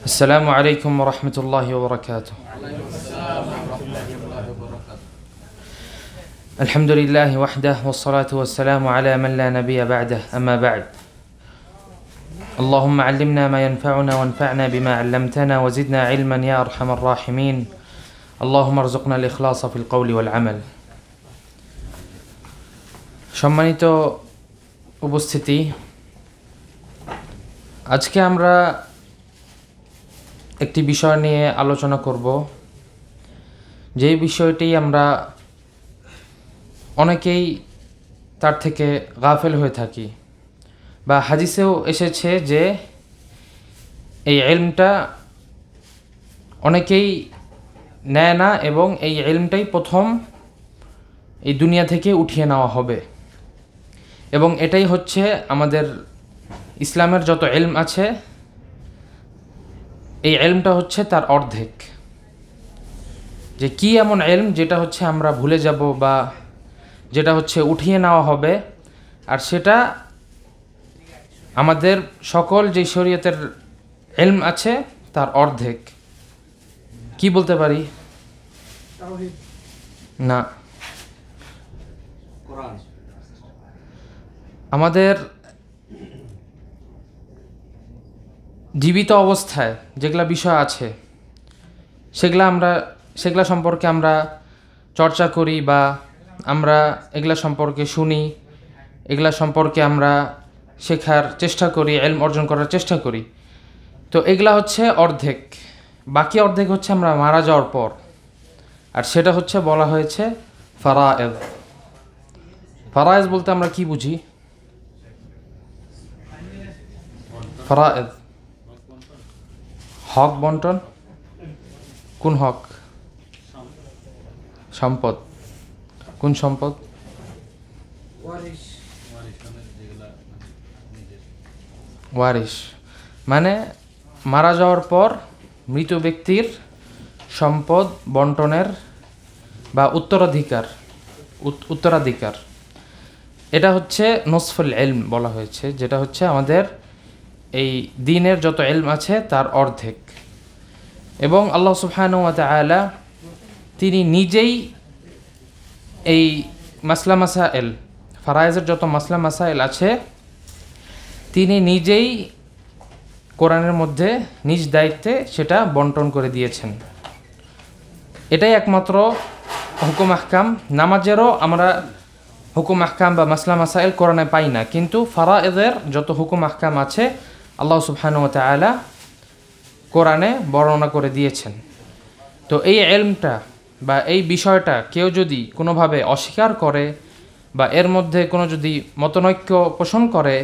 السلام عليكم ورحمة الله وبركاته. الحمد لله وحده والصلاة والسلام على من لا نبي بعده أما بعد. اللهم علمنا ما ينفعنا وانفعنا بما علمتنا وزدنا علما يا أرحم الراحمين. اللهم ارزقنا الإخلاص في القول والعمل. সম্মানিত উপস্থিতি, আজকে আমরা একটি বিষয় নিয়ে আলোচনা করব, যেই বিষয়টি আমরা অনেকেই তার থেকে গাফেল হয়ে থাকি, বা হাদিসেও এসেছে যে এই ইলমটা অনেকেই নেয় না এবং এই ইলমটাই প্রথম এই দুনিয়া থেকে উঠিয়ে নেওয়া হবে। এবং এটাই হচ্ছে আমাদের ইসলামের যত ইলম আছে, এই ইলমটা হচ্ছে তার অর্ধেক। যে কি এমন ইলম যেটা হচ্ছে আমরা ভুলে যাব বা যেটা হচ্ছে উঠিয়ে নেওয়া হবে, আর সেটা আমাদের সকল যে শরীয়তের ইলম আছে তার অর্ধেক। কি বলতে পারি? না, আমাদের জীবিত অবস্থায় যেগুলা বিষয় আছে সেগুলা সম্পর্কে আমরা চর্চা করি, বা আমরা এগুলা সম্পর্কে শুনি, এগুলা সম্পর্কে আমরা শেখার চেষ্টা করি, ইলম অর্জন করার চেষ্টা করি। তো এগুলা হচ্ছে অর্ধেক। বাকি অর্ধেক হচ্ছে আমরা মারা যাওয়ার পর, আর সেটা হচ্ছে বলা হয়েছে ফারায়েদ। ফারায়েদ বলতে আমরা কি বুঝি? ফারায়েদ হক বন্টন। কোন হক? সম্পদ। কোন সম্পদ? ওয়ারিশ মানে মারা যাওয়ার পর মৃত ব্যক্তির সম্পদ বন্টনের বা উত্তরাধিকার। এটা হচ্ছে নসফুল ইলম বলা হয়েছে, যেটা হচ্ছে আমাদের এই দ্বীনের যত ইলম আছে তার অর্ধেক। এবং আল্লাহ সুবহানাহু ওয়া তাআলা তিনি নিজেই এই মাসলা মাসাইল, ফারায়েজের যত মাসলা মাসাইল আছে, তিনি নিজেই কোরআনের মধ্যে নিজ দায়িত্বে সেটা বন্টন করে দিয়েছেন। এটাই একমাত্র হুকুম আহকাম। নামাজেরও আমরা হুকুম আহকাম বা মাসলা মাসাইল কোরআনে পাই না, কিন্তু ফারায়েজের যত হুকুম আহকাম আছে আল্লাহ সুবহানাহু ওয়া তাআলা কোরআনে বর্ণনা করে দিয়েছেন। তো এই ইলমটা বা এই বিষয়টা কেউ যদি কোনোভাবে অস্বীকার করে, বা এর মধ্যে কোনো যদি মতনৈক্য পোষণ করে,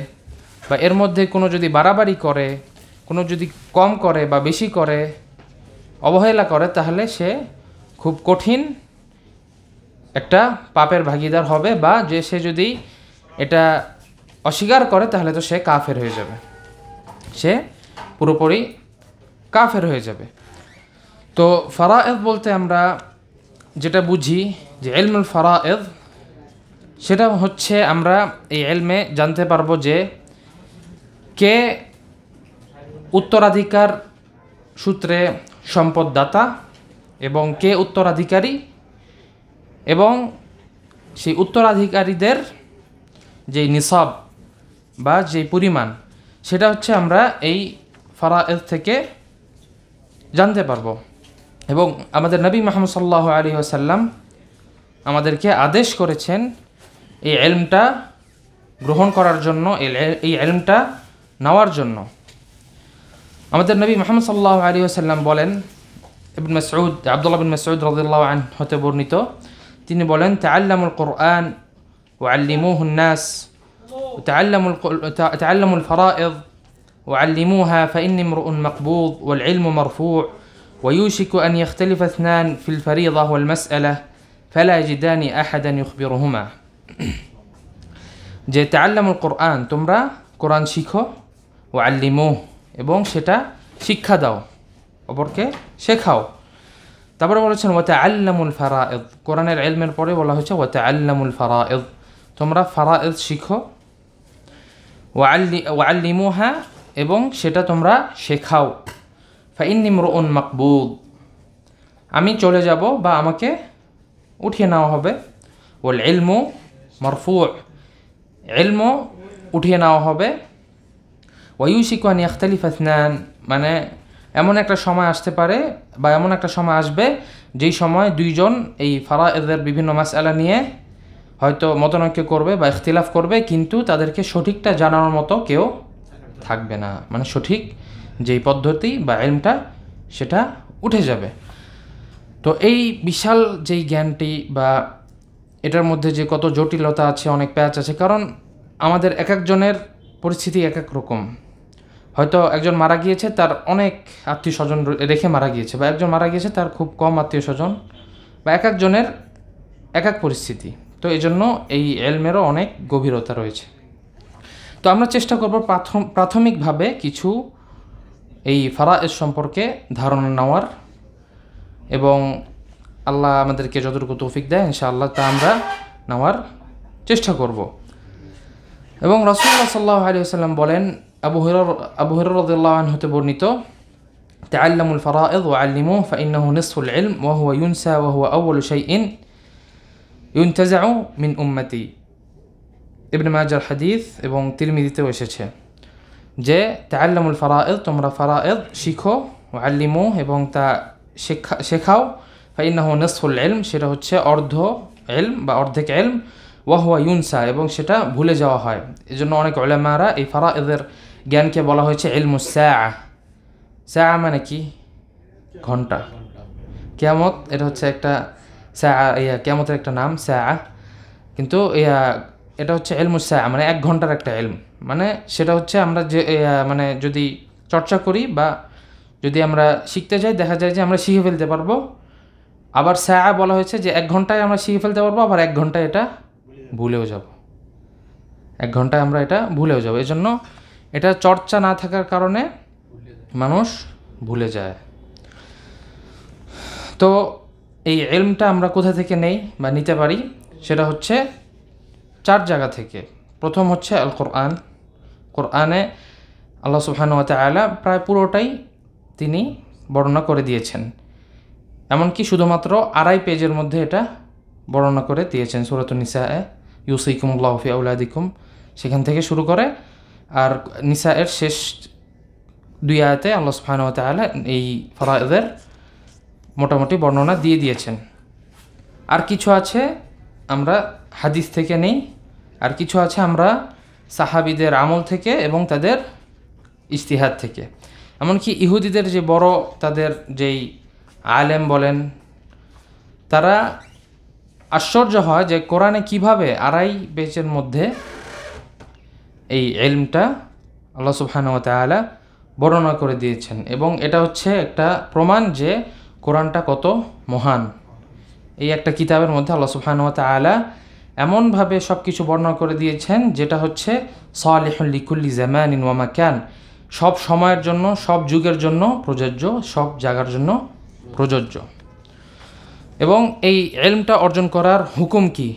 বা এর মধ্যে কোনো যদি বাড়াবাড়ি করে, কোনো যদি কম করে বা বেশি করে, অবহেলা করে, তাহলে সে খুব কঠিন একটা পাপের ভাগীদার হবে, বা যে সে যদি এটা অস্বীকার করে তাহলে তো সে কাফের হয়ে যাবে, সে পুরোপুরি কাফের হয়ে যাবে। তো ফারায়েদ বলতে আমরা যেটা বুঝি যে ইলমুল ফারায়েদ, সেটা হচ্ছে আমরা এই ইলমে জানতে পারবো যে কে উত্তরাধিকার সূত্রে সম্পদদাতা এবং কে উত্তরাধিকারী, এবং সেই উত্তরাধিকারীদের যে নিসাব বা যে পরিমাণ, সেটা হচ্ছে আমরা এই ফারায়েদ থেকে জানতে পারবো। এবং আমাদের নবী মুহাম্মদ সাল্লাল্লাহু আলাইহি ওয়াসাল্লাম আমাদেরকে আদেশ করেছেন এই ইলমটা গ্রহণ করার জন্য, এই ইলমটা নেওয়ার জন্য। আমাদের নবী মুহাম্মদ সাল্লাল্লাহু আলাইহি ওয়াসাল্লাম বলেন, ইবনে মাসউদ, আব্দুল্লাহ বিন মাসউদ রাদিয়াল্লাহু আনহু হতে বর্ণিত, তিনি বলেন, তাআল্লামুল কুরআন ওয়া আল্লিমুহুন নাস, তাআল্লামুল ফারায়েদ وعلموها فإني امرؤ مقبوض والعلم مرفوع ويوشك أن يختلف اثنان في الفريضة والمسألة فلا يجدان أحدا يخبرهما। যে তাআল্লামুল কুরআন, তোমরা কোরআন শিখো, ওয়া আল্লিমুহ, এবং সেটা শিক্ষা দাও, অপরকে শেখাও। তারপরে বলেছেন ওয়া তাআল্লামুল ফারায়েদ, কোরআনের ইলমের পরে বলা হয়েছে ওয়া তাআল্লামুল ফারায়েদ, তোমরা ফারায়েদ শিখো, ওয়া আল্লিমুহা, এবং সেটা তোমরা শেখাও। ফাইন্নী ইমরুউন মাকবুদ, আমি চলে যাব বা আমাকে উঠিয়ে নেওয়া হবে। ওয়াল ইলমু মারফু', ইলমও উঠিয়ে নেওয়া হবে। ওয়ায়ুশিকু আন ইয়াখতালিফা ইসনান, মানে এমন একটা সময় আসতে পারে বা এমন একটা সময় আসবে যেই সময় দুইজন এই ফারায়েদের বিভিন্ন মাসআলা নিয়ে হয়তো মতনৈক্য করবে বা ইখতিলাফ করবে, কিন্তু তাদেরকে সঠিকটা জানানোর মতো কেউ থাকবে না, মানে সঠিক যেই পদ্ধতি বা ইলমটা সেটা উঠে যাবে। তো এই বিশাল যেই জ্ঞানটি বা এটার মধ্যে যে কত জটিলতা আছে, অনেক প্যাচ আছে, কারণ আমাদের এক একজনের পরিস্থিতি এক এক রকম। হয়তো একজন মারা গিয়েছে, তার অনেক আত্মীয় স্বজন রেখে মারা গিয়েছে, বা একজন মারা গিয়েছে তার খুব কম আত্মীয় স্বজন, বা এক একজনের এক এক পরিস্থিতি। তো এই জন্য এই ইলমেরও অনেক গভীরতা রয়েছে। তো আমরা চেষ্টা করব প্রাথমিকভাবে কিছু এই ফারায়েজ সম্পর্কে ধারণা নেওয়ার, এবং আল্লাহ আমাদেরকে যতটুকু তৌফিক দেয় ইনশাআল্লাহ তা আমরা নেওয়ার চেষ্টা করব। এবং রাসূলুল্লাহ সাল্লাল্লাহু আলাইহি ওয়াসাল্লাম বলেন, আবু হুরায়রা রাদিয়াল্লাহু আনহু হতে বর্ণিত, তাআল্লামুল ফারায়েদ ওয়া আল্লিমুহু ফাইন্নাহু নিসফুল ইলম ওয়া হুয়া ইউনসা ওয়া হুয়া আউয়ালু শাইইন ইউনতাজাউ মিন উম্মতি। ইবনে মাজার হাদিস এবং তিরমিজিতেও এসেছে যে তাআল্লামুল ফারায়েদ, তোমরা ফারায়েদ শিখো, ওয়া আল্লিমু, এবং তা শেখাও, ফাইন্নাহু নিসফুল ইলম, সেটা হচ্ছে অর্ধ ইলম বা অর্ধেক ইলম, ওয়া হুয়া ইউনসা, এবং সেটা ভুলে যাওয়া হয়। এজন্য অনেক উলামারা এই ফারায়েদের জ্ঞানকে বলা হয়েছে ইলমুস সাআ। সাআ মানে কি? ঘন্টা। কিয়ামত এটা হচ্ছে একটা সাআ, কিয়ামতের একটা নাম সাআ, কিন্তু এটা হচ্ছে ইলমুস সাআ, মানে 1 ঘন্টার একটা ইলম। মানে সেটা হচ্ছে আমরা যে মানে যদি চর্চা করি বা যদি আমরা শিখতে যাই, দেখা যায় যে আমরা শিখে ফেলতে পারবো। আবার সাআ বলা হয়েছে যে 1 ঘন্টায় আমরা শিখে ফেলতে পারবো, আবার 1 ঘন্টায় এটা ভুলেও যাব, 1 ঘন্টায় আমরা এটা ভুলেও যাব। এই জন্য এটা চর্চা না থাকার কারণে মানুষ ভুলে যায়। তো এই ইলমটা আমরা কোথা থেকে নেই বা নিতে পারি, সেটা হচ্ছে 4 জায়গা থেকে। প্রথম হচ্ছে আল কোরআন। কোরআনে আল্লাহ সুবহানাহু ওয়া তাআলা প্রায় পুরোটাই তিনি বর্ণনা করে দিয়েছেন, এমনকি শুধুমাত্র 2.5 পেজের মধ্যে এটা বর্ণনা করে দিয়েছেন। সূরাতুন নিসায়ে ইউসিকুমুল্লাহু ফি আওলাদিকুম, সেখান থেকে শুরু করে আর নিসায়ের শেষ 2 আয়াতে আল্লাহ সুবহানাহু ওয়া তাআলা এই ফারায়েদের মোটামুটি বর্ণনা দিয়ে দিয়েছেন। আর কিছু আছে আমরা হাদিস থেকে নেই, আর কিছু আছে আমরা সাহাবীদের আমল থেকে এবং তাদের ইজতিহাদ থেকে। এমনকি ইহুদিদের যে বড় তাদের যেই আলেম বলেন, তারা আশ্চর্য হয় যে কোরআনে কিভাবে 2.5 পেজের মধ্যে এই ইলমটা আল্লাহ সুবহানাহু ওয়া তাআলা বর্ণনা করে দিয়েছেন, এবং এটা হচ্ছে একটা প্রমাণ যে কোরআনটা কত মহান। এই একটা কিতাবের মধ্যে আল্লাহ সুবহানাহু ওয়া তাআলা এমনভাবে সব কিছু বর্ণনা করে দিয়েছেন যেটা হচ্ছে সালিহুল লিকুল্লি জামানিন ওয়া মাকান, সব সময়ের জন্য, সব যুগের জন্য প্রযোজ্য, সব জায়গার জন্য প্রযোজ্য। এবং এই ইলমটা অর্জন করার হুকুম কি?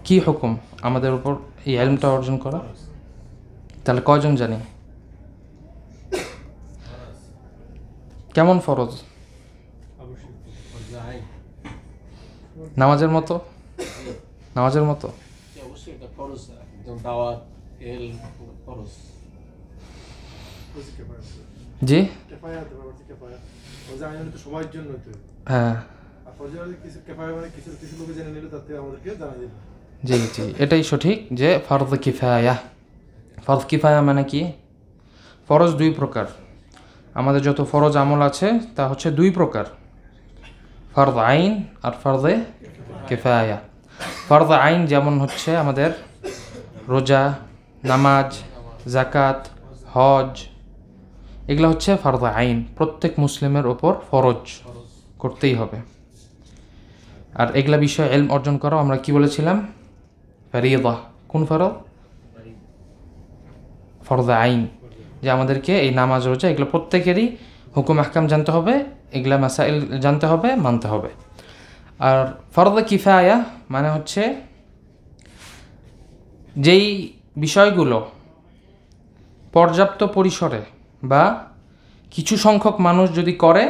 কি হুকুম আমাদের উপর এই ইলমটা অর্জন করা? তাহলে কয়জন জানি? কেমন ফরজ? নামাজের মতো? নামাজের মতো? জি হ্যাঁ, জি জি, এটাই সঠিক যে ফরজ কিফায়া। ফরজ কিফায়া মানে কি? ফরজ 2 প্রকার। আমাদের যত ফরজ আমল আছে তা হচ্ছে 2 প্রকার, ফরজ আইন আর ফরজে কিফায়া। ফরজ আইন যেমন হচ্ছে আমাদের রোজা, নামাজ, যাকাত, হজ, এগুলো হচ্ছে ফরজ আইন, প্রত্যেক মুসলিমের ওপর ফরজ করতেই হবে। আর এগুলা বিষয়ে ইলম অর্জন করা আমরা কি বলেছিলাম? ফরিয়দা। কোন ফরজ? ফরজ আইন, যে আমাদেরকে এই নামাজ, রোজা এগুলো প্রত্যেকেরই হুকুম আহকাম জানতে হবে, এগুলা মাসাইল জানতে হবে, মানতে হবে। আর ফরজ কিফায়া মানে হচ্ছে যেই বিষয়গুলো পর্যাপ্ত পরিসরে বা কিছু সংখ্যক মানুষ যদি করে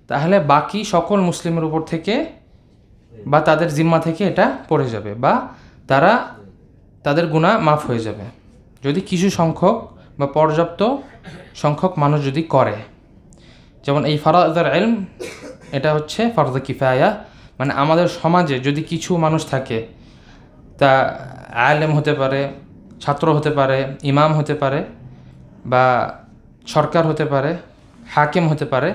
তাহলে বাকি সকল মুসলিমের উপর থেকে বা তাদের জিম্মা থেকে এটা পড়ে যাবে বা তাদের গুনাহ মাফ হয়ে যাবে যদি কিছু সংখ্যক বা পর্যাপ্ত সংখ্যক মানুষ যদি করে। যেমন এই ফারায়েজুল ইলম এটা হচ্ছে ফরজ কিফায়া, মানে আমাদের সমাজে যদি কিছু মানুষ থাকে, তা আলেম হতে পারে, ছাত্র হতে পারে, ইমাম হতে পারে, বা সরকার হতে পারে, হাকিম হতে পারে,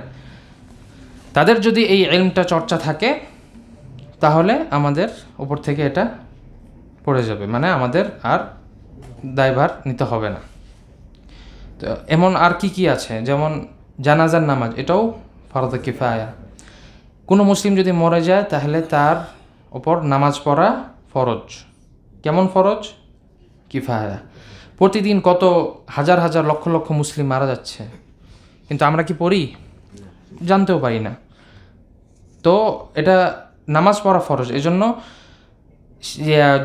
তাদের যদি এই ইলমটা চর্চা থাকে তাহলে আমাদের উপর থেকে এটা পড়ে যাবে, মানে আমাদের আর দায়ভার নিতে হবে না। তো এমন আর কি আছে, যেমন জানাজার নামাজ, এটাও ফরজ কিফায়া। কোনো মুসলিম যদি মরে যায় তাহলে তার ওপর নামাজ পড়া ফরজ। কেমন ফরজ? কিফায়া। প্রতিদিন কত হাজার হাজার লক্ষ লক্ষ মুসলিম মারা যাচ্ছে, কিন্তু আমরা কি পড়ি? জানতেও পারি না। তো এটা নামাজ পড়া ফরজ। এজন্য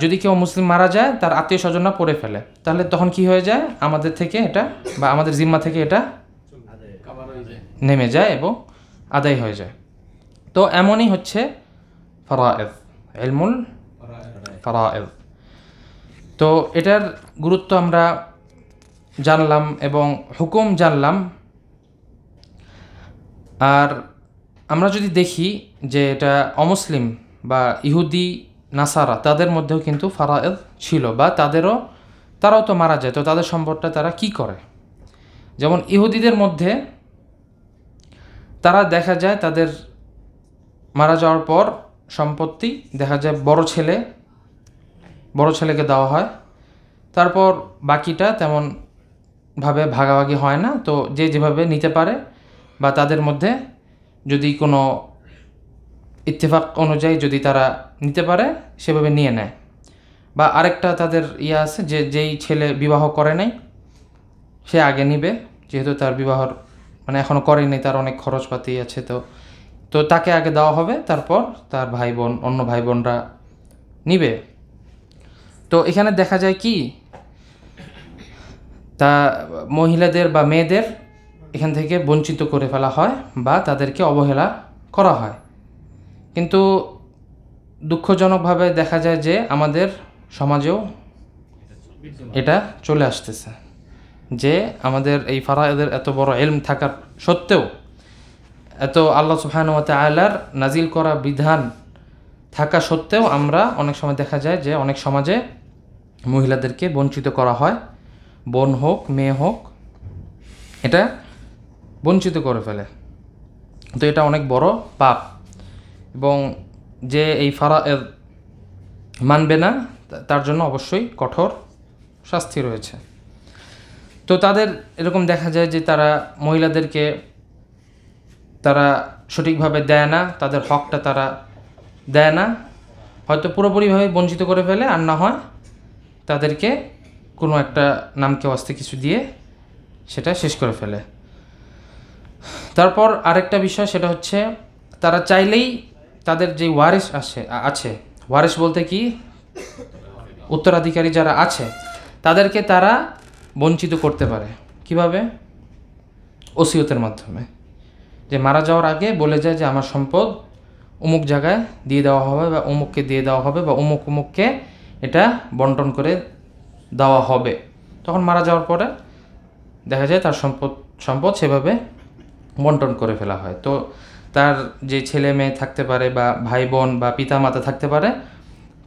যদি কেউ মুসলিম মারা যায়, তার আত্মীয় স্বজনরা পড়ে ফেলে, তাহলে তখন কি হয়ে যায়? আমাদের থেকে এটা বা আমাদের জিম্মা থেকে এটা নেমে যায় এবং আদায় হয়ে যায়। তো এমনই হচ্ছে ফারায়েজ, ইলমুল ফারায়েজ। তো এটার গুরুত্ব আমরা জানলাম এবং হুকুম জানলাম। আর আমরা যদি দেখি যে এটা অমুসলিম বা ইহুদি নাসারা, তাদের মধ্যেও কিন্তু ফারায়েজ ছিল, বা তারাও তো মারা যায়, তো তাদের সম্পদটা তারা কি করে? যেমন ইহুদিদের মধ্যে তারা দেখা যায় তাদের মারা যাওয়ার পর সম্পত্তি দেখা যায় বড় ছেলেকে দেওয়া হয়, তারপর বাকিটা তেমনভাবে ভাগাভাগি হয় না। তো যে যেভাবে নিতে পারে বা তাদের মধ্যে যদি কোনো ইত্তেফাক অনুযায়ী যদি তারা নিতে পারে সেভাবে নিয়ে নেয়। বা আরেকটা তাদের আছে যে যেই ছেলে বিবাহ করে নাই সে আগে নিবে, যেহেতু তার বিবাহর মানে এখনও করেনি, তার অনেক খরচপাতি আছে, তো তাকে আগে দেওয়া হবে, তারপর তার অন্য ভাই বোনরা নিবে। তো এখানে দেখা যায় কি, তা মহিলাদের বা মেয়েদের এখান থেকে বঞ্চিত করে ফেলা হয় বা তাদেরকে অবহেলা করা হয়। কিন্তু দুঃখজনকভাবে দেখা যায় যে আমাদের সমাজেও এটা চলে আসতেছে, যে আমাদের এই ফারায়েজের এত বড় ইলম থাকার সত্ত্বেও, এত আল্লাহ সুবহানাহু ওয়া তাআলার নাজিল করা বিধান থাকা সত্ত্বেও আমরা অনেক সময় দেখা যায় যে অনেক সমাজে মহিলাদেরকে বঞ্চিত করা হয়, বোন হোক মেয়ে হোক, এটা বঞ্চিত করে ফেলে। তো এটা অনেক বড় পাপ, এবং যে এই ফারায়েজ মানবে না তার জন্য অবশ্যই কঠোর শাস্তি রয়েছে। তো তাদের এরকম দেখা যায় যে তারা মহিলাদেরকে সঠিকভাবে দেয় না, তাদের হকটা তারা দেয় না, হয়তো পুরোপুরিভাবে বঞ্চিত করে ফেলে, আর না হয় তাদেরকে কোনো একটা নামকে অস্তে কিছু দিয়ে সেটা শেষ করে ফেলে। তারপর আরেকটা বিষয়, সেটা হচ্ছে তারা চাইলেই তাদের যে ওয়ারিস আছে, ওয়ারিস বলতে কি, উত্তরাধিকারী যারা আছে তাদেরকে তারা বঞ্চিত করতে পারে। কিভাবে? ওসিয়তের মাধ্যমে, যে মারা যাওয়ার আগে বলে যায় যে আমার সম্পদ অমুক জায়গায় দিয়ে দেওয়া হবে, বা অমুককে দিয়ে দেওয়া হবে, বা অমুককে এটা বন্টন করে দেওয়া হবে। তখন মারা যাওয়ার পরে দেখা যায় তার সম্পদ সেভাবে বন্টন করে ফেলা হয়। তো তার যে ছেলে মেয়ে থাকতে পারে বা ভাই বোন বা পিতা মাতা থাকতে পারে,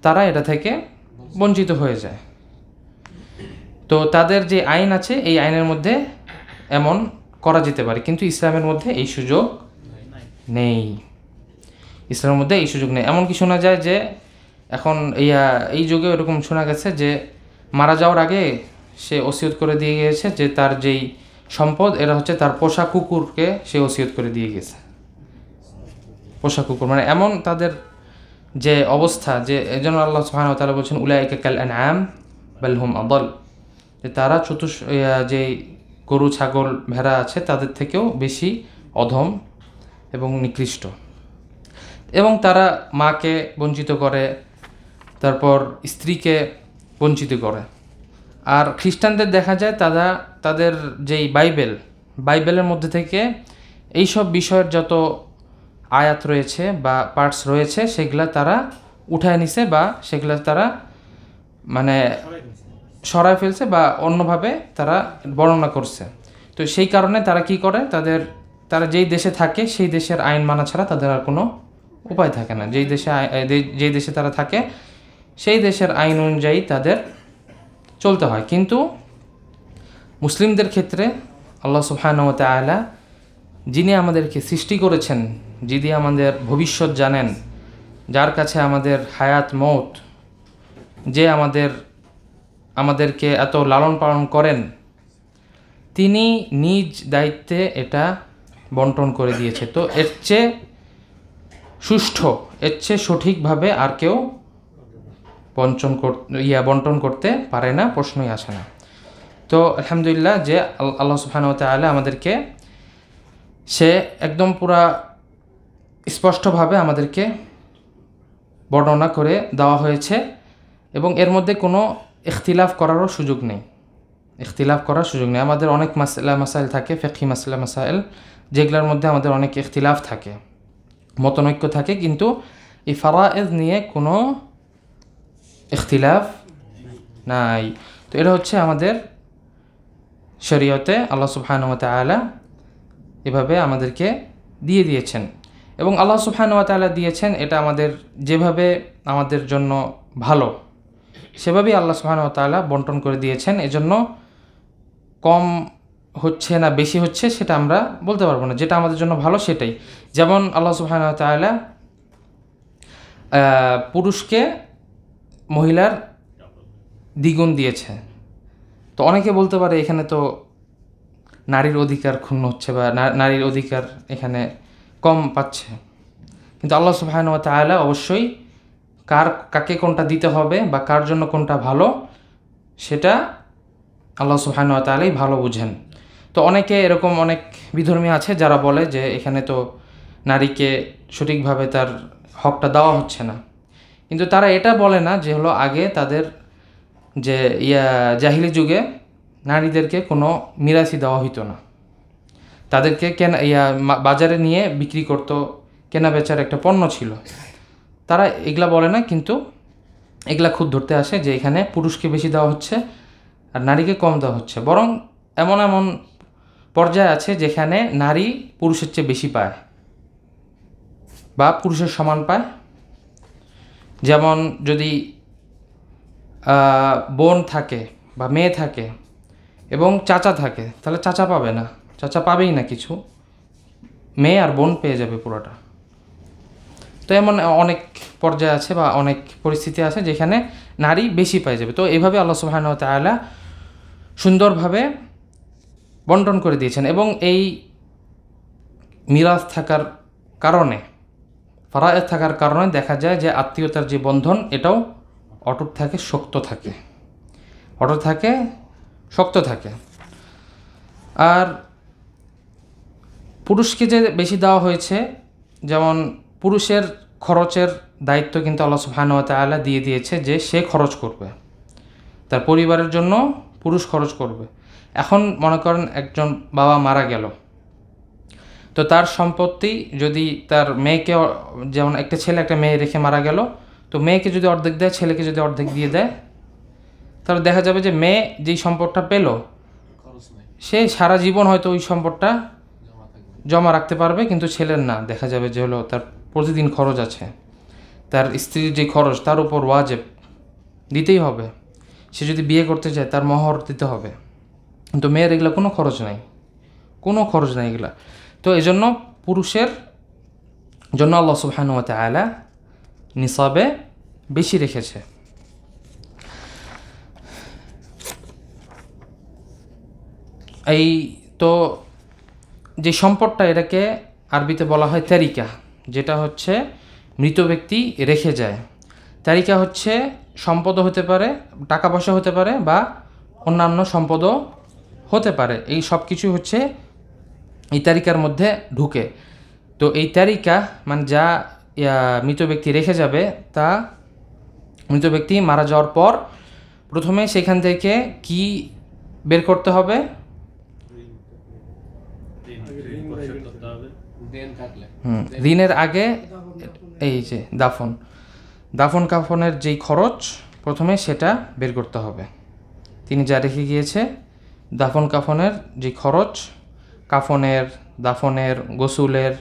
তারা এটা থেকে বঞ্চিত হয়ে যায়। তো তাদের যে আইন আছে এই আইনের মধ্যে এমন করা যেতে পারে, কিন্তু ইসলামের মধ্যে এই সুযোগ নেই। ইসলামের মধ্যে এই সুযোগ নেই। এমনকি শোনা যায় যে এখন এই যুগে এরকম শোনা গেছে যে মারা যাওয়ার আগে সে ওসিয়ত করে দিয়ে গিয়েছে যে তার যেই সম্পদ এরা হচ্ছে তার পোষা কুকুরকে সে ওসিয়ত করে দিয়ে গেছে। পোষা কুকুর, মানে এমন তাদের যে অবস্থা, যে এজন্য আল্লাহ সুবহানাহু ওয়া তাআলা বলছেন উলাইকা কাল আনআম বাল হুম আদাল, যে তারা যে গরু ছাগল ভেড়া আছে তাদের থেকেও বেশি অধম এবং নিকৃষ্ট। এবং তারা মাকে বঞ্চিত করে, তারপর স্ত্রীকে বঞ্চিত করে। আর খ্রিস্টানদের দেখা যায় তাদের যেই বাইবেল বাইবেলের মধ্যে থেকে এই সব বিষয়ের যত আয়াত রয়েছে বা পার্টস রয়েছে সেগুলা তারা উঠায় নিছে বা সেগুলা তারা মানে সরায় ফেলছে বা অন্যভাবে তারা বর্ণনা করছে। তো সেই কারণে তারা কি করে, তারা যেই দেশে থাকে সেই দেশের আইন মানা ছাড়া তাদের আর কোনো উপায় থাকে না। যেই দেশে তারা থাকে সেই দেশের আইন অনুযায়ী তাদের চলতে হয়। কিন্তু মুসলিমদের ক্ষেত্রে আল্লাহ সুবহানাহু ওয়া তাআলা যিনি আমাদেরকে সৃষ্টি করেছেন, যিনি আমাদের ভবিষ্যৎ জানেন, যার কাছে আমাদের হায়াত মৌত, যে আমাদেরকে এত লালন পালন করেন, তিনি নিজ দায়িত্বে এটা বন্টন করে দিয়েছে। তো এর চেয়ে সুষ্ঠু, এর চেয়ে সঠিকভাবে আর কেউ বন্টন করতে পারে না, প্রশ্নই আসে না। তো আলহামদুলিল্লাহ যে আল্লাহ সুবহানাহু ওয়া তাআলা আমাদেরকে সে একদম পুরা স্পষ্টভাবে আমাদেরকে বর্ণনা করে দেওয়া হয়েছে এবং এর মধ্যে কোনো ইখতিলাফ করারও সুযোগ নেই। আমাদের অনেক মাসাইল থাকে, ফিকহি মাসাইল, যেগুলোর মধ্যে আমাদের অনেক ইখতিলাফ থাকে, মতনৈক্য থাকে, কিন্তু এই ফারায়েজ নিয়ে কোনো ইখতিলাফ নাই। তো এটা হচ্ছে আমাদের শরীয়তে আল্লাহ সুবহানাহু ওয়া তাআলা এভাবে আমাদেরকে দিয়ে দিয়েছেন এবং আল্লাহ সুবহানাহু ওয়া তাআলা দিয়েছেন এটা আমাদের যেভাবে আমাদের জন্য ভালো সেভাবেই আল্লাহ সুবহানাহু ওয়া তাআলা বন্টন করে দিয়েছেন। এজন্য কম হচ্ছে না বেশি হচ্ছে সেটা আমরা বলতে পারবো না, যেটা আমাদের জন্য ভালো সেটাই। যেমন আল্লাহ সুবহানাহু ওয়া তাআলা পুরুষকে মহিলার দ্বিগুণ দিয়েছে। তো অনেকে বলতে পারে এখানে তো নারীর অধিকার ক্ষুণ্ণ হচ্ছে বা নারীর অধিকার এখানে কম পাচ্ছে, কিন্তু আল্লাহ সুবহানাহু ওয়া তাআলা অবশ্যই কাকে কোনটা দিতে হবে বা কার জন্য কোনটা ভালো সেটা আল্লাহ সুবহানাহু ওয়া তাআলাই ভালো বুঝেন। তো অনেকে এরকম অনেক বিধর্মী আছে যারা বলে যে এখানে তো নারীকে সঠিকভাবে তার হকটা দেওয়া হচ্ছে না, কিন্তু তারা এটা বলে না যে হলো আগে তাদের যে জাহিলি যুগে নারীদেরকে কোনো মিরাসি দেওয়া হইতো না, তাদেরকে বাজারে নিয়ে বিক্রি করতো, কেনা বেচার একটা পণ্য ছিল। তারা এগুলা বলে না, কিন্তু এগুলা খুদ ধরতে আসে যে এখানে পুরুষকে বেশি দেওয়া হচ্ছে আর নারীকে কম দেওয়া হচ্ছে। বরং এমন এমন পর্যায়ে আছে যেখানে নারী পুরুষের চেয়ে বেশি পায় বা পুরুষের সমান পায়। যেমন যদি বোন থাকে বা মেয়ে থাকে এবং চাচা থাকে, তাহলে চাচা পাবে না, চাচা পাবেই না কিছু, মেয়ে আর বোন পেয়ে যাবে পুরোটা। তো এমন অনেক পর্যায়ে আছে বা অনেক পরিস্থিতি আছে যেখানে নারী বেশি পেয়ে যাবে। তো এইভাবে আল্লাহ সুবহানাহু ওয়া তাআলা সুন্দরভাবে বন্টন করে দিয়েছেন এবং এই মিরাস থাকার কারণে, ফারায়েজ থাকার কারণে দেখা যায় যে আত্মীয়তার যে বন্ধন এটাও অটুট থাকে, শক্ত থাকে। আর পুরুষকে যে বেশি দেওয়া হয়েছে, যেমন পুরুষের খরচের দায়িত্ব কিন্তু আল্লাহ সুবহানাহু ওয়া তাআলা দিয়ে দিয়েছে যে সে খরচ করবে, তার পরিবারের জন্য পুরুষ খরচ করবে। এখন মনে করেন একজন বাবা মারা গেল, তো তার সম্পত্তি যদি তার মেয়েকে, যেমন একটা ছেলে একটা মেয়ে রেখে মারা গেল, তো মেয়েকে যদি অর্ধেক দেয়, ছেলেকে যদি অর্ধেক দিয়ে দেয়, তাহলে দেখা যাবে যে মেয়ে যেই সম্পদটা পেল সে সারা জীবন হয়তো ওই সম্পদটা জমা রাখতে পারবে, কিন্তু ছেলের না, দেখা যাবে যে হলো তার প্রতিদিন খরচ আছে, তার স্ত্রীর যে খরচ তার উপর ওয়াজিব দিতেই হবে। সে যদি বিয়ে করতে চায় তার মহর দিতে হবে, কিন্তু মেয়ের এগুলো কোনো খরচ নাই এগুলা। তো এই জন্য পুরুষের জন্য আল্লাহ সুবহানাহু ওয়া তাআলা নিসাবে বেশি রেখেছে। এই তো যে সম্পদটা, এটাকে আরবিতে বলা হয় তারিকা, যেটা হচ্ছে মৃত ব্যক্তি রেখে যায়। তারিকা হচ্ছে সম্পদও হতে পারে, টাকা পয়সা হতে পারে বা অন্যান্য সম্পদও হতে পারে। এই সব কিছু হচ্ছে এই তারিকার মধ্যে ঢুকে। তো এই তারিকা মানে যা মৃত ব্যক্তি রেখে যাবে, তা মৃত ব্যক্তি মারা যাওয়ার পর প্রথমে সেখান থেকে কি বের করতে হবে? ঋণের আগে এই যে দাফন কাফনের যেই খরচ প্রথমে সেটা বের করতে হবে। তিনি যা রেখে গিয়েছে দাফন কাফনের যে খরচ, কাফনের, দাফনের, গোসুলের,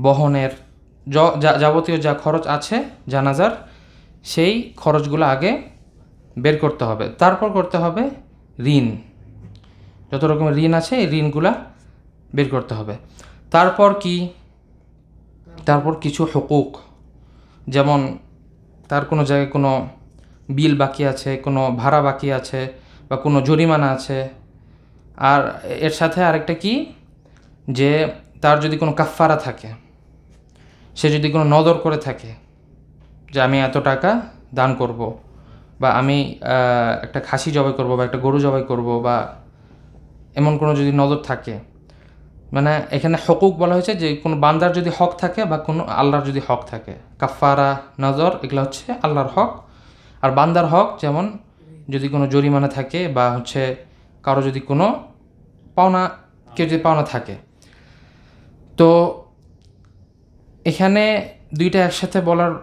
বহনের, যাবতীয় যা খরচ আছে জানাজার, সেই খরচগুলো আগে বের করতে হবে। তারপর করতে হবে ঋণ, যত রকমের ঋণ আছে এই ঋণগুলা বের করতে হবে। তারপর কি, তারপর কিছু হুকুক, যেমন তার কোনো জায়গায় কোনো বিল বাকি আছে, কোনো ভাড়া বাকি আছে, বা কোনো জরিমানা আছে। আর এর সাথে আরেকটা কি, যে তার যদি কোনো কাফফারা থাকে, সে যদি কোনো নদর করে থাকে যে আমি এত টাকা দান করব, বা আমি একটা খাসি জবাই করব, বা একটা গরু জবাই করব, বা এমন কোনো যদি নজর থাকে, মানে এখানে হকুক বলা হয়েছে যে কোনো বান্দার যদি হক থাকে বা কোনো আল্লাহর যদি হক থাকে। কাফারা, নজর এগুলো হচ্ছে আল্লাহর হক। আর বান্দার হক যেমন যদি কোনো জরিমানা থাকে, বা হচ্ছে কারো যদি কোনো পাওনা, কেউ যদি পাওনা থাকে। তো এখানে দুইটা একসাথে বলার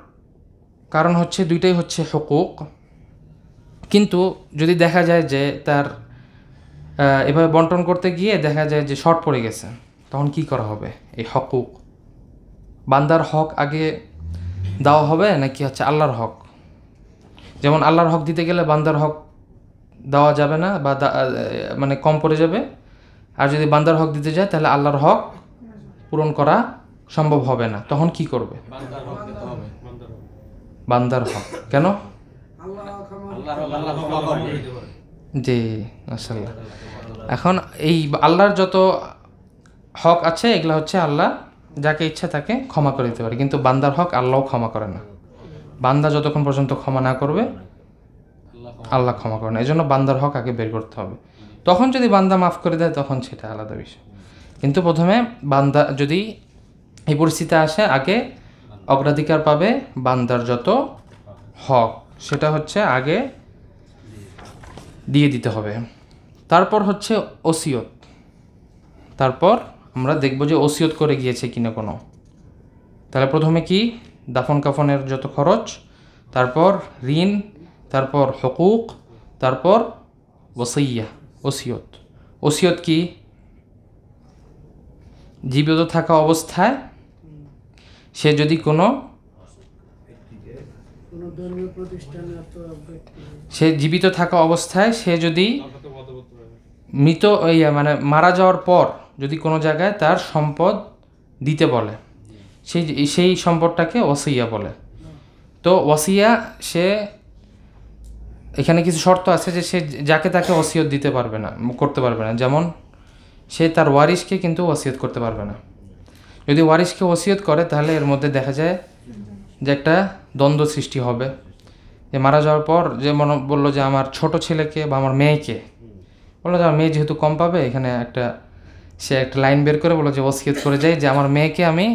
কারণ হচ্ছে দুইটাই হচ্ছে হকুক, কিন্তু যদি দেখা যায় যে তার এভাবে বন্টন করতে গিয়ে দেখা যায় যে শর্ট পড়ে গেছে, তখন কি করা হবে? এই হকুক, বান্দার হক আগে দেওয়া হবে নাকি হচ্ছে আল্লাহর হক? যেমন আল্লাহর হক দিতে গেলে বান্দার হক দেওয়া যাবে না, বা মানে কম পড়ে যাবে। আর যদি বান্দার হক দিতে যায় তাহলে আল্লাহর হক পূরণ করা সম্ভব হবে না। তখন কি করবে? বান্দার হক। কেন? জি, মাশাআল্লাহ। এখন এই আল্লাহর যত হক আছে এগুলো হচ্ছে আল্লাহ যাকে ইচ্ছা তাকে ক্ষমা করে দিতে পারে, কিন্তু বান্দার হক আল্লাহও ক্ষমা করে না। বান্দা যতক্ষণ পর্যন্ত ক্ষমা না করবে আল্লাহ ক্ষমা করে না। এই জন্য বান্দার হক আগে বের করতে হবে। তখন যদি বান্দা মাফ করে দেয় তখন সেটা আলাদা বিষয়, কিন্তু প্রথমে বান্দা যদি এই পরিস্থিতি আসে, আগে অগ্রাধিকার পাবে বান্দার যত হক, সেটা হচ্ছে আগে দিয়ে দিতে হবে। তারপর হচ্ছে ওসিয়ত। তারপর আমরা দেখব যে ওসিয়ত করে গিয়েছে কিনা কোনো। তাহলে প্রথমে কি? দাফন কাফনের যত খরচ, তারপর ঋণ, তারপর হুকুক, তারপর ওসিয়া, ওসিয়ত। ওসিয়ত কি? জীবিত থাকা অবস্থায় সে যদি কোনো সে জীবিত থাকা অবস্থায় সে যদি মৃত মানে মারা যাওয়ার পর যদি কোনো জায়গায় তার সম্পদ দিতে বলে, সেই সম্পদটাকে ওসিয়া বলে। তো ওসিয়া, সে এখানে কিছু শর্ত আছে যে সে যাকে তাকে ওসিয়ত দিতে পারবে না, করতে পারবে না। যেমন সে তার ওয়ারিশকে কিন্তু ওসিয়ত করতে পারবে না। যদি ওয়ারিশকে ওসিয়ত করে তাহলে এর মধ্যে দেখা যায় যে একটা দ্বন্দ্ব সৃষ্টি হবে, যে মারা যাওয়ার পর যে মনে বললো যে আমার ছোট ছেলেকে বা আমার মেয়েকে, বললো যে আমার মেয়ে যেহেতু কম পাবে, এখানে সে একটা লাইন বের করে বললো যে ওসিয়ত করে যায় যে আমার মেয়েকে আমি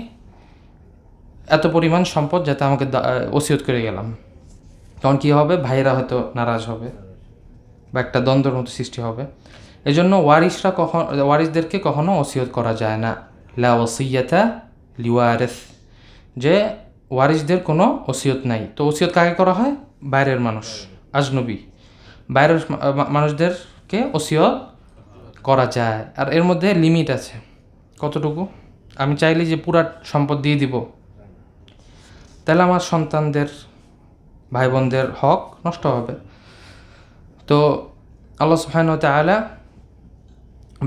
এত পরিমাণ সম্পদ যাতে আমাকে ওসিয়ত করে গেলাম। তখন কী হবে? ভাইয়েরা হয়তো নারাজ হবে বা একটা দ্বন্দ্বের মতো সৃষ্টি হবে। এই জন্য ওয়ারিসদেরকে কখনো ওসিয়ত করা যায় না। লা ওসিয়াতা লিওয়ারিস, যে ওয়ারিসদের কোনো ওসিয়ত নাই। তো ওসিয়ত কাকে করা হয়? বাইরের মানুষ, আজনবী, বাইরের মানুষদেরকে ওসিয়ত করা যায়। আর এর মধ্যে লিমিট আছে। কতটুকু? আমি চাইলে যে পুরা সম্পদ দিয়ে দিব, তাহলে আমার সন্তানদের, ভাই বোনদের হক নষ্ট হবে। তো আল্লাহ সুবহানাহু ওয়া তাআলা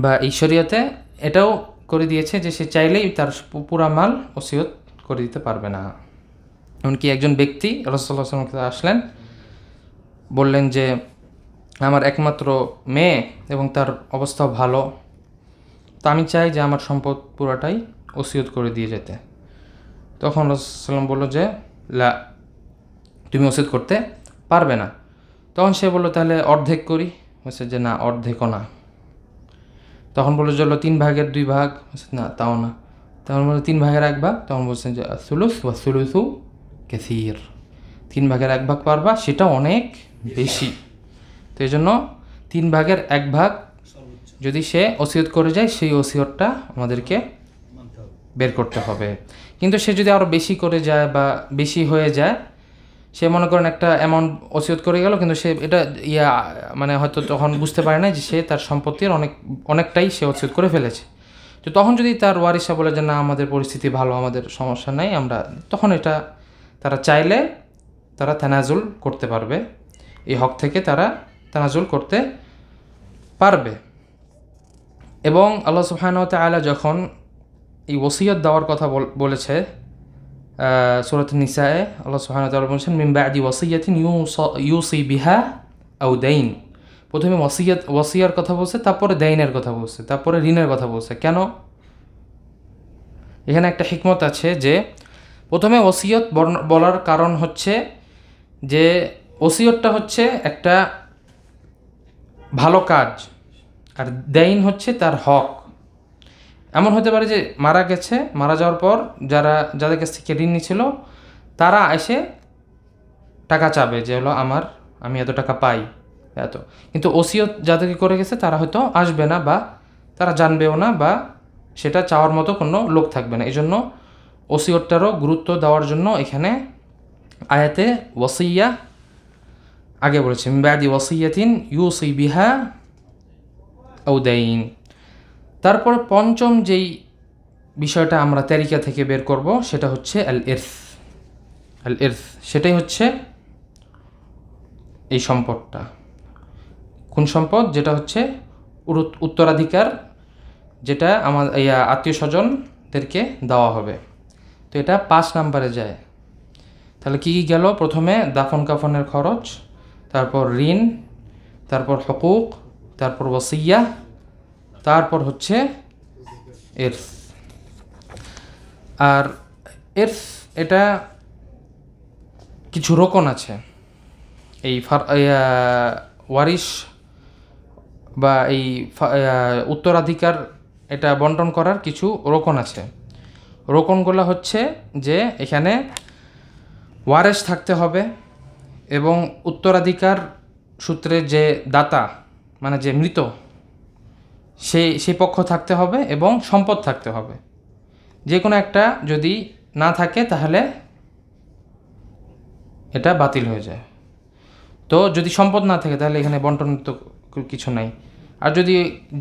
বা এই শরীয়তে এটাও করে দিয়েছে যে সে চাইলেই তার পুরা মাল ওসিয়ত করে দিতে পারবে না। এমনকি একজন ব্যক্তি রাসূলুল্লাহ সাল্লাল্লাহু আলাইহি ওয়াসাল্লাম আসলেন, বললেন যে আমার একমাত্র মেয়ে এবং তার অবস্থাও ভালো, তো আমি চাই যে আমার সম্পদ পুরাটাই ওসিয়ত করে দিয়ে যেতে। তখন রাসূলুল্লাহ সাল্লাম বলল যে লা, তুমি ওসিয়ত করতে পারবে না। তখন সে বলল তাহলে অর্ধেক করি। বলছে যে না, অর্ধেকও না। তখন বললো চলো 3 ভাগের 2 ভাগ। না, তাও না। তখন বললো 3 ভাগের 1 ভাগ। তখন বলছেন যে সুলুস ওয়া সুলুসু কাসীর, 3 ভাগের 1 ভাগ পারবা, সেটা অনেক বেশি। তো এই জন্য 3 ভাগের 1 ভাগ যদি সে ওসিয়ত করে যায় সেই ওসিয়তটা আমাদেরকে বের করতে হবে। কিন্তু সে যদি আরও বেশি করে যায় বা বেশি হয়ে যায়, সে মনে করেন একটা অ্যামাউন্ট ওসিয়ত করে গেল, কিন্তু সে এটা মানে হয়তো তখন বুঝতে পারে না যে সে তার সম্পত্তির অনেকটাই সে ওসিয়ত করে ফেলেছে। তো তখন যদি তার ওয়ারিসা বলে যে না আমাদের পরিস্থিতি ভালো, আমাদের সমস্যা নাই, আমরা তখন এটা তারা চাইলে তারা তানাজুল করতে পারবে, এই হক থেকে তারা তানাজুল করতে পারবে। এবং আল্লাহ সুবহানাহু ওয়া তাআলা যখন এই ওসিয়ত দেওয়ার কথা বলেছে সূরাতুন নিসায়ে, আল্লাহ সুবহানাহু ওয়া তাআলা বলেছেন মিন বা'দি ওয়াসিয়াতিন ইউসি বিহা আও দাইন। প্রথমে ওসিয়ার কথা বলছে, তারপরে দাইনের কথা বলছে, তারপরে ঋণের কথা বলছে। কেন? এখানে একটা হিকমত আছে যে প্রথমে ওসিয়ত বলার কারণ হচ্ছে যে ওসিয়তটা হচ্ছে একটা ভালো কাজ, আর দাইন হচ্ছে তার হক। এমন হতে পারে যে মারা গেছে, মারা যাওয়ার পর যাদের কাছ থেকে ঋণ নিয়েছিল তারা এসে টাকা চাবে যে হলো আমি এত টাকা পাই এত, কিন্তু ওসিয়ত যাদেরকে করে গেছে তারা হয়তো আসবে না বা তারা জানবেও না বা সেটা চাওয়ার মতো কোনো লোক থাকবে না। এই জন্য ওসিয়তটারও গুরুত্ব দেওয়ার জন্য এখানে আয়াতে ওয়াসিয়া আগে বলেছে মিন বা'দি ওয়াসিয়াতিন ইউসি বিহা আও দাইন। তারপর পঞ্চম যেই বিষয়টা আমরা তারিকা থেকে বের করব সেটা হচ্ছে আল ইরথ। সেটাই হচ্ছে এই সম্পদটা। কোন সম্পদ? যেটা হচ্ছে উত্তরাধিকার, যেটা আমাদের আত্মীয় স্বজনদেরকে দেওয়া হবে। তো এটা 5 নম্বরে যায়। তাহলে কী কী গেল? প্রথমে দাফন কাফনের খরচ, তারপর ঋণ, তারপর হুকুক, তারপর ওসিয়া, তারপর হচ্ছে ইরথ। আর ইরথ এটা কিছু রোকন আছে, এই ওয়ারিশ বা এই উত্তরাধিকার এটা বন্টন করার কিছু রোকন আছে। রোকনগুলো হচ্ছে যে এখানে ওয়ারিশ থাকতে হবে এবং উত্তরাধিকার সূত্রে যে দাতা মানে যে মৃত সেই পক্ষ থাকতে হবে এবং সম্পদ থাকতে হবে। যে কোনো একটা যদি না থাকে তাহলে এটা বাতিল হয়ে যায়। তো যদি সম্পদ না থাকে তাহলে এখানে বন্টন তো কিছু নাই। আর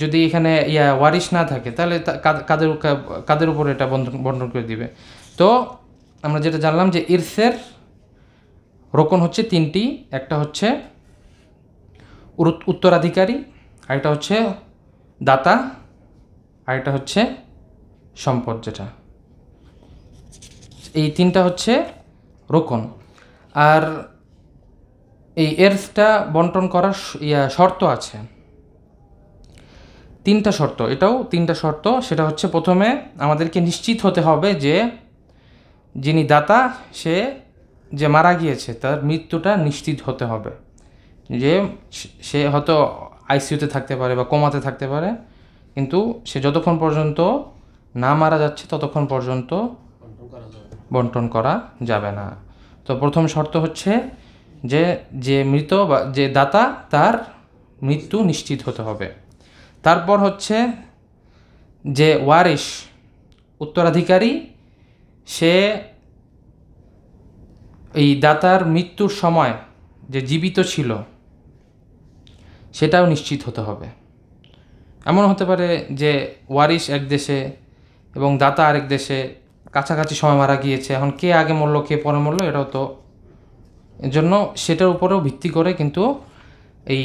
যদি এখানে ওয়ারিশ না থাকে তাহলে কাদের উপর এটা বন্টন করে দিবে। তো আমরা যেটা জানলাম যে ইরসের রোকন হচ্ছে 3টি। একটা হচ্ছে উত্তরাধিকারী, আরেকটা হচ্ছে দাতা, আরেকটা হচ্ছে সম্পদ। যেটা এই 3টা হচ্ছে রোকন। আর এই এরসটা বন্টন করার শর্ত আছে, 3টা শর্ত। এটাও 3টা শর্ত। সেটা হচ্ছে প্রথমে আমাদেরকে নিশ্চিত হতে হবে যে যিনি দাতা সে যে মারা গিয়েছে তার মৃত্যুটা নিশ্চিত হতে হবে। যে সে হয়তো আইসিইউতে থাকতে পারে বা কোমাতে থাকতে পারে, কিন্তু সে যতক্ষণ পর্যন্ত না মারা যাচ্ছে ততক্ষণ পর্যন্ত বন্টন করা যাবে না। তো প্রথম শর্ত হচ্ছে যে মৃত বা যে দাতা তার মৃত্যু নিশ্চিত হতে হবে। তারপর হচ্ছে যে ওয়ারিশ উত্তরাধিকারী সে এই দাতার মৃত্যুর সময় যে জীবিত ছিল সেটাও নিশ্চিত হতে হবে। এমন হতে পারে যে ওয়ারিশ এক দেশে এবং দাতা আরেক দেশে, কাছাকাছি সময় মারা গিয়েছে, এখন কে আগে মরল কে পরে মরল এটাও তো, এর জন্য সেটার উপরেও ভিত্তি করে কিন্তু এই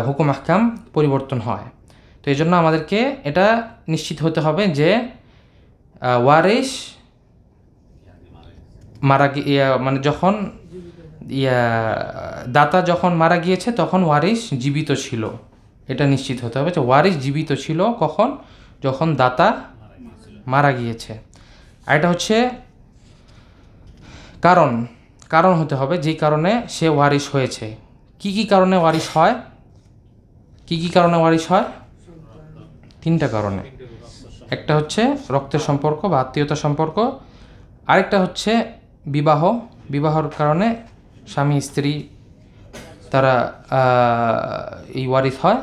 হুকুম আহকাম পরিবর্তন হয়। তো এই জন্য আমাদেরকে এটা নিশ্চিত হতে হবে যে ওয়ারিশ মারা মানে যখন দাতা যখন মারা গিয়েছে তখন ওয়ারিশ জীবিত ছিল, এটা নিশ্চিত হতে হবে যে ওয়ারিশ জীবিত ছিল কখন? যখন দাতা মারা গিয়েছে। আর এটা হচ্ছে কারণ হতে হবে যেই কারণে সে ওয়ারিশ হয়েছে। কি কি কারণে ওয়ারিশ হয়? কি কি কারণে ওয়ারিশ হয়? 3টা কারণে। একটা হচ্ছে রক্তের সম্পর্ক বা আত্মীয়তার সম্পর্ক, আরেকটা হচ্ছে বিবাহর কারণে স্বামী স্ত্রী তারা এই ওয়ারিশ হয়,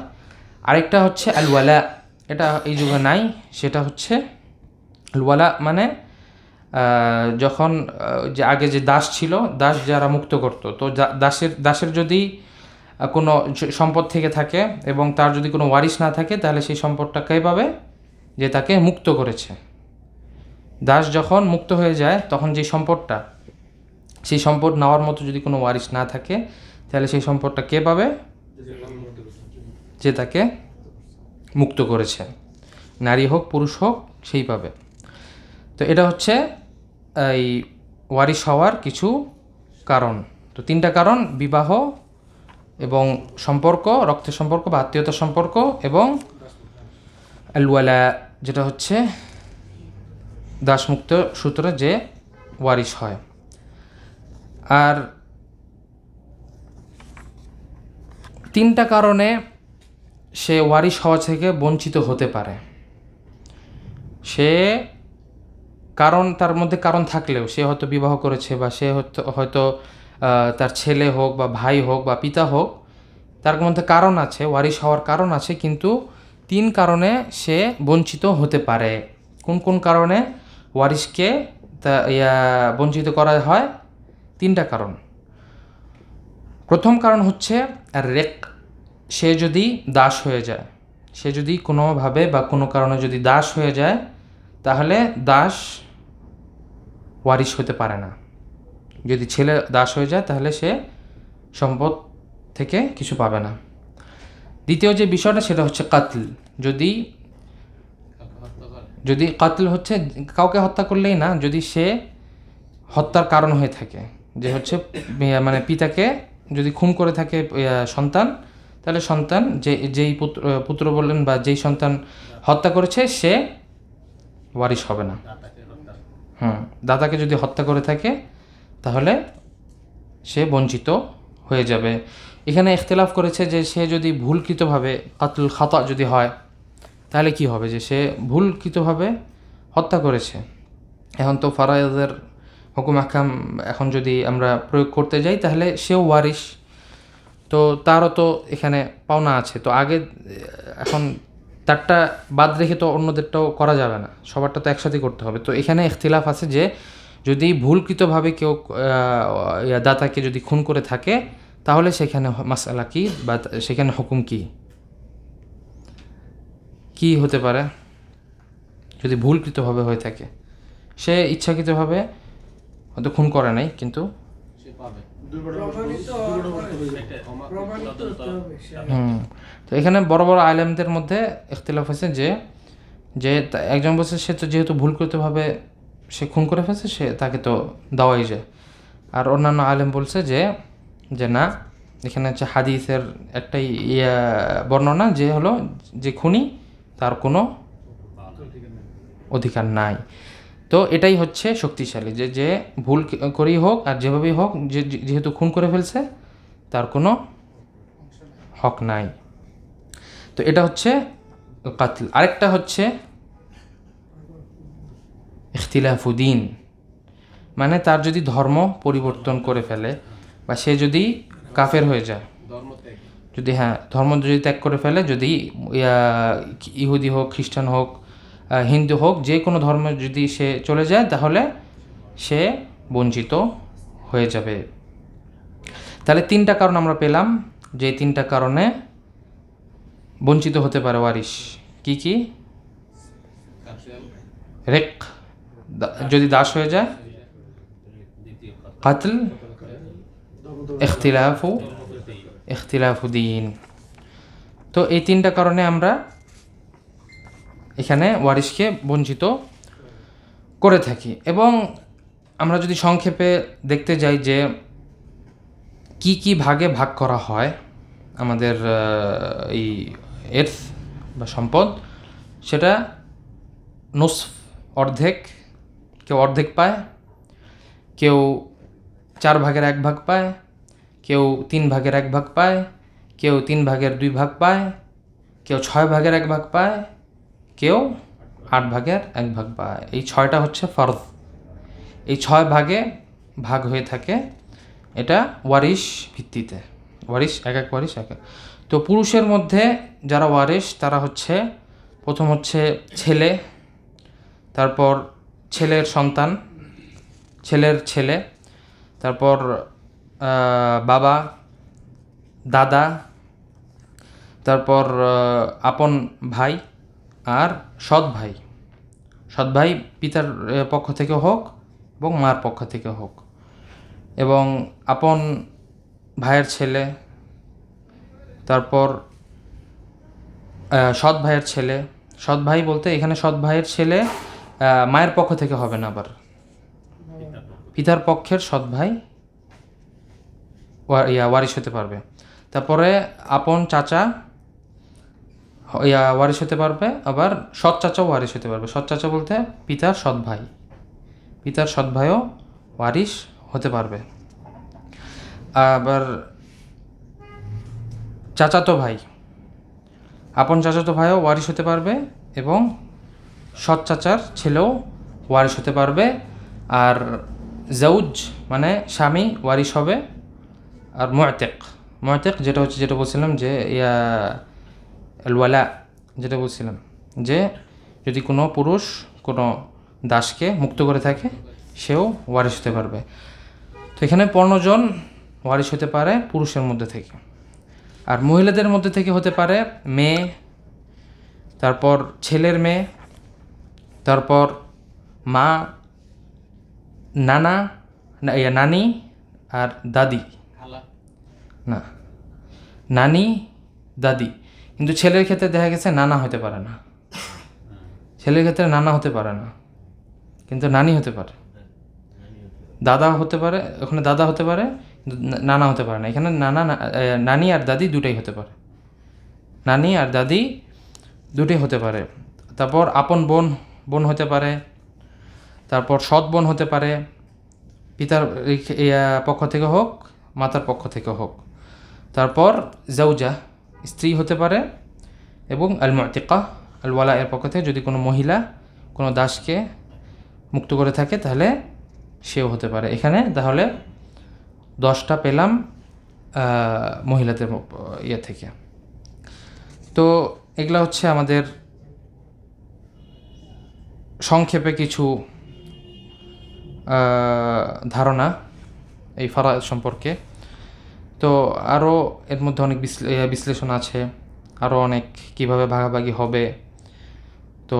আরেকটা হচ্ছে আল ওয়ালা, এটা এই যুগে নাই। সেটা হচ্ছে আল ওয়ালা মানে যখন যে আগে যে দাস ছিল, দাস যারা মুক্ত করত, তো দাসের যদি কোনো সম্পদ থেকে থাকে এবং তার যদি কোনো ওয়ারিশ না থাকে, তাহলে সেই সম্পদটা কে পাবে? যে তাকে মুক্ত করেছে। দাস যখন মুক্ত হয়ে যায় তখন যে সম্পদটা, সেই সম্পদ নেওয়ার মতো যদি কোনো ওয়ারিশ না থাকে, তাহলে সেই সম্পদটা কে পাবে? যে তাকে মুক্ত করেছে, নারী হোক পুরুষ হোক, সেই পাবে। তো এটা হচ্ছে এই ওয়ারিশ হওয়ার কিছু কারণ। তো 3টা কারণ: বিবাহ এবং সম্পর্ক, রক্তের সম্পর্ক বা আত্মীয়তার সম্পর্ক, এবং আল ওয়ালা যেটা হচ্ছে দাসমুক্ত সূত্রে যে ওয়ারিশ হয়। আর 3টা কারণে সে ওয়ারিশ হওয়া থেকে বঞ্চিত হতে পারে। সে কারণ, তার মধ্যে কারণ থাকলেও, সে হয়তো বিবাহ করেছে বা সে হয়তো তার ছেলে হোক বা ভাই হোক বা পিতা হোক, তার মধ্যে কারণ আছে, ওয়ারিশ হওয়ার কারণ আছে, কিন্তু 3 কারণে সে বঞ্চিত হতে পারে। কোন কোন কারণে ওয়ারিশকে বঞ্চিত করা হয়? 3টা কারণ। প্রথম কারণ হচ্ছে রেক, সে যদি দাস হয়ে যায়, সে যদি কোনোভাবে বা কোনো কারণে যদি দাস হয়ে যায়, তাহলে দাস ওয়ারিশ হতে পারে না। যদি ছেলে দাস হয়ে যায় তাহলে সে সম্পদ থেকে কিছু পাবে না। দ্বিতীয় যে বিষয়টা সেটা হচ্ছে কাতল। যদি কাতল হচ্ছে কাউকে হত্যা করলেই না, যদি সে হত্যার কারণ হয়ে থাকে, যে হচ্ছে মানে পিতাকে যদি খুন করে থাকে সন্তান, তাহলে সন্তান যেই পুত্র বললেন বা যেই সন্তান হত্যা করেছে সে ওয়ারিশ হবে না। দাতাকে যদি হত্যা করে থাকে তাহলে সে বঞ্চিত হয়ে যাবে। এখানে ইখতিলাফ করেছে যে সে যদি ভুলকৃতভাবে কাতল খাতা যদি হয় তাহলে কি হবে, যে সে ভুলকৃতভাবে হত্যা করেছে। এখন তো ফারায়েজের হুকুম আহকাম এখন যদি আমরা প্রয়োগ করতে যাই তাহলে সেও ওয়ারিশ, তো তারও তো এখানে পাওনা আছে। তো আগে এখন তারটা বাদ রেখে তো অন্যদেরটাও করা যাবে না, সবারটা তো একসাথে করতে হবে। তো এখানে ইখতিলাফ আছে যে যদি ভুলকৃতভাবে কেউ দাতাকে যদি খুন করে থাকে তাহলে সেখানে মাসআলা কি বা সেখানে হুকুম কি হতে পারে? যদি ভুলকৃতভাবে হয়ে থাকে, সে ইচ্ছাকৃতভাবে হয়তো খুন করে নাই, কিন্তু তো এখানে বড় বড় আলেমদের মধ্যে ইখতিলাফ হয়েছে যে একজন বলছে সে তো যেহেতু ভুলকৃতভাবে সে খুন করে ফেলছে, সে তাকে তো দেওয়াই যায়। আর অন্যান্য আলেম বলছে যে না, এখানে হচ্ছে হাদিসের একটাই বর্ণনা যে হলো যে খুনি তার কোনো অধিকার নাই। তো এটাই হচ্ছে শক্তিশালী, যে ভুল করেই হোক আর যেভাবেই হোক, যেহেতু খুন করে ফেলছে তার কোনো হক নাই। তো এটা হচ্ছে কাতল। আরেকটা হচ্ছে ইখতিলাফুদ্দিন, মানে তার যদি ধর্ম পরিবর্তন করে ফেলে বা সে যদি কাফের হয়ে যায়, যদি ধর্ম যদি ত্যাগ করে ফেলে, যদি ইহুদি হোক, খ্রিস্টান হোক, হিন্দু হোক, যে কোনো ধর্মে যদি সে চলে যায় তাহলে সে বঞ্চিত হয়ে যাবে। তাহলে 3টা কারণ আমরা পেলাম, যে 3টা কারণে বঞ্চিত হতে পারে ওয়ারিশ। কি? রেক, যদি দাস হয়ে যায়, কাতল, ইখতিলাফুদ্দিন। তো এই 3টা কারণে আমরা এখানে ওয়ারিশকে বঞ্চিত করে থাকি। এবং আমরা যদি সংক্ষেপে দেখতে যাই যে কি ভাগে ভাগ করা হয় আমাদের এই এর্থ বা সম্পদ, সেটা নসফ, অর্ধেক, কেউ অর্ধেক পায়, কেউ 4 ভাগের 1 ভাগ পায়, কেউ 3 ভাগের 1 ভাগ পায়, কেউ 3 ভাগের 2 ভাগ পায়, কেউ 6 ভাগের 1 ভাগ পায়, কেউ 8 ভাগের 1 ভাগ পায়। এই 6টা হচ্ছে ফরজ। এই 6 ভাগে ভাগ হয়ে থাকে, এটা ওয়ারিশ ভিত্তিতে, ওয়ারিশ এক ওয়ারিশ এক। তো পুরুষের মধ্যে যারা ওয়ারিশ তারা হচ্ছে প্রথম হচ্ছে ছেলে, তারপর ছেলের সন্তান, ছেলের ছেলে, তারপর বাবা, দাদা, তারপর আপন ভাই আর সৎ ভাই। সৎ ভাই পিতার পক্ষ থেকে হোক এবং মার পক্ষ থেকে হোক, এবং আপন ভাইয়ের ছেলে, তারপর সৎ ভাইয়ের ছেলে। সৎ ভাই বলতে এখানে সৎ ভাইয়ের ছেলে মায়ের পক্ষ থেকে হবে না, আবার পিতার পক্ষের সৎ ভাই ওয়ারিশ হতে পারবে। তারপরে আপন চাচা ওয়ারিশ হতে পারবে, আবার সৎ চাচাও ওয়ারিশ হতে পারবে। সৎ চাচা বলতে পিতার সৎ ভাই, পিতার সৎ ভাইও ওয়ারিশ হতে পারবে। আবার চাচাতো ভাই, আপন চাচাতো ভাইও ওয়ারিশ হতে পারবে এবং সৎ চাচার ছেলেও ওয়ারিশ হতে পারবে। আর জাউজ মানে স্বামী ওয়ারিশ হবে। আর মুআতিক যেটা হচ্ছে, যেটা বলছিলাম যে ওয়ালা, যেটা বলছিলাম যে যদি কোনো পুরুষ কোনো দাসকে মুক্ত করে থাকে সেও ওয়ারিশ হতে পারবে। তো এখানে 15 জন ওয়ারিশ হতে পারে পুরুষের মধ্যে থেকে। আর মহিলাদের মধ্যে থেকে হতে পারে মেয়ে, তারপর ছেলের মেয়ে, তারপর মা, নানি আর দাদি। না, নানি, দাদি। কিন্তু ছেলের ক্ষেত্রে দেখা গেছে নানা হতে পারে না, ছেলের ক্ষেত্রে নানা হতে পারে না, কিন্তু নানি হতে পারে। দাদা হতে পারে, ওখানে দাদা হতে পারে, কিন্তু নানা হতে পারে না। এখানে নানি আর দাদি দুটাই হতে পারে, নানি আর দাদি দুটোই হতে পারে। তারপর আপন বোন হতে পারে, তারপর সৎ বোন হতে পারে, পিতার পক্ষ থেকে হোক মাতার পক্ষ থেকে হোক। তারপর জাউজা স্ত্রী হতে পারে, এবং আল মুআতিকা আল ওয়ালা এর পক্ষ থেকে যদি কোনো মহিলা কোনো দাসকে মুক্ত করে থাকে তাহলে সেও হতে পারে। এখানে তাহলে 10টা পেলাম মহিলাদের থেকে। তো এগুলা হচ্ছে আমাদের সংক্ষেপে কিছু ধারণা এই ফারায়েদ সম্পর্কে। তো আরও এর মধ্যে অনেক বিশ্লেষণ আছে, আরও অনেক কিভাবে ভাগাভাগি হবে। তো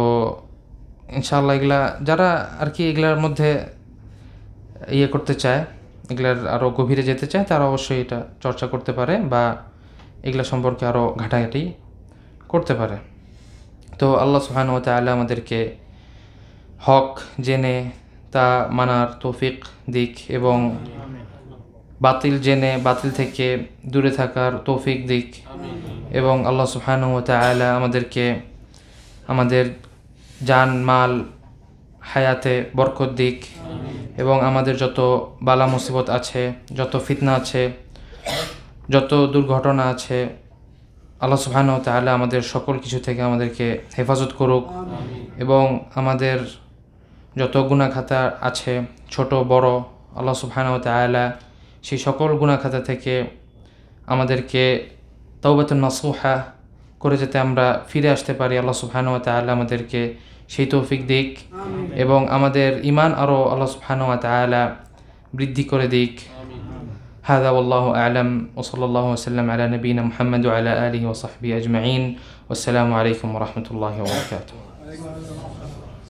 ইনশাআল্লাহ এগুলা যারা আর কি এগুলার মধ্যে করতে চায়, এগুলার আরও গভীরে যেতে চায়, তারা অবশ্যই এটা চর্চা করতে পারে বা এগুলা সম্পর্কে আরও ঘাটাঘাটি করতে পারে। তো আল্লাহ সুবহানাহু ওয়া তাআলা আমাদেরকে হক জেনে তা মানার তৌফিক দিক, এবং বাতিল জেনে বাতিল থেকে দূরে থাকার তৌফিক দিক, এবং আল্লাহ সুবহানাহু ওয়া তাআলা আমাদেরকে আমাদের জান মাল হায়াতে বরকত দিক, এবং আমাদের যত বালা মুসিবত আছে, যত ফিতনা আছে, যত দুর্ঘটনা আছে, আল্লাহ সুবহানাহু ওয়া তাআলা আমাদের সকল কিছু থেকে আমাদেরকে হেফাজত করুক, এবং আমাদের যত গুনাহ খাতা আছে ছোট বড়, আল্লাহ সুবহানাহু ওয়া তাআলা সেই সকল গুনাহ খাতা থেকে আমাদেরকে তাওবাতুন নাসুহা করে যাতে আমরা ফিরে আসতে পারি। আল্লাহ সুবহানাহু ওয়া তাআলা আমাদেরকে সেই তৌফিক দিক, এবং আমাদের ঈমান আরও আল্লাহ সুবহানাহু ওয়া তাআলা বৃদ্ধি করে দিক। হাযা ওয়াল্লাহু আ'লাম ওয়া সাল্লাল্লাহু ওয়া সাল্লাম আলা নবিয়িনা মুহাম্মদ ওয়া আলা আলিহি ওয়া সাহবিহি আজমাইন। ওয়াসসালামু আলাইকুম ওয়া রাহমাতুল্লাহি ওয়া বারাকাতুহু।